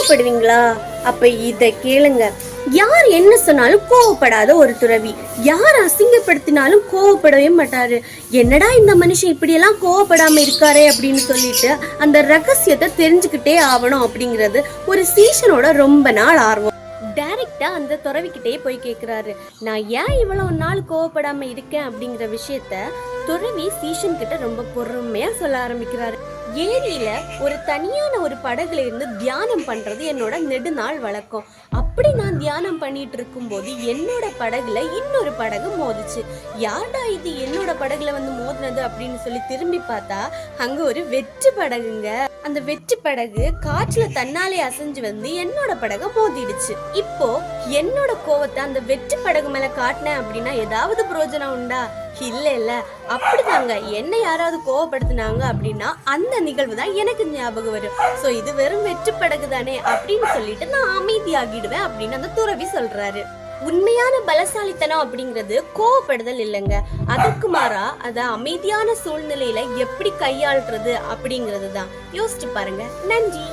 கோவப்படுவீங்களா? அப்ப இத கேளுங்க. யார் என்ன சொன்னாலும் கோவப்படாத ஒரு துறவி, யார் அசிங்கப்படுத்தினாலும் கோவப்படவே மாட்டாரு. என்னடா இந்த மனுஷன் இப்படி எல்லாம் கோவப்படாம இருக்காரே அப்படின்னு சொல்லிட்டு அந்த ரகசியத்தை தெரிஞ்சுக்கிட்டே ஆகணும் அப்படிங்கிறது ஒரு சீசனோட ரொம்ப நாள் ஆர்வம். டைரக்டா அந்த துறவிக்கிட்டே போய் கேக்குறாரு, நான் ஏன் இவ்வளவு நாள் கோவப்படாம இருக்கேன் அப்படிங்கிற விஷயத்த துறவி சீசன் கிட்ட ரொம்ப பொறுமையா சொல்ல ஆரம்பிக்கிறாரு. ஏரியில ஒரு தனியான ஒரு படகுல இருந்து தியானம் பண்றது என்னோட நெடுநாள் வழக்கம். அப்படி நான் தியானம் பண்ணிட்டு இருக்கும் போது என்னோட படகுல இன்னொரு படகு மோதிச்சு. யார்டா இது என்னோட படகுல வந்து மோதினது அப்படின்னு சொல்லி திரும்பி பார்த்தா அங்க ஒரு வெற்று படகுங்க. அந்த வெற்று படகு காற்றுல தன்னாலே அசைஞ்சு வந்து என்னோட படகு மோதிடுச்சு. இப்போ என்னோட கோவத்தை அந்த வெற்று படகு மேல காட்டினேன் அப்படின்னா ஏதாவது பிரயோஜனம் உண்டா? இல்ல. அப்படிதாங்க, என்ன யாராவது கோவப்படுத்தினாங்க அப்படின்னா அந்த நிகழ்வு தான் எனக்கு ஞாபகம் வரும். சோ இது வெறும் வெற்று படகு தானே அப்படின்னு சொல்லிட்டு நான் அமைதியாகிடுவேன் அப்படின்னு அந்த துறவி சொல்றாரு. உண்மையான பலசாலித்தனம் அப்படிங்கிறது கோவப்படுதல் இல்லைங்க, அதற்கு மாறா அத அமைதியான சூழ்நிலையில எப்படி கையாளுறது அப்படிங்கிறது தான். யோசிச்சு பாருங்க. நன்றி.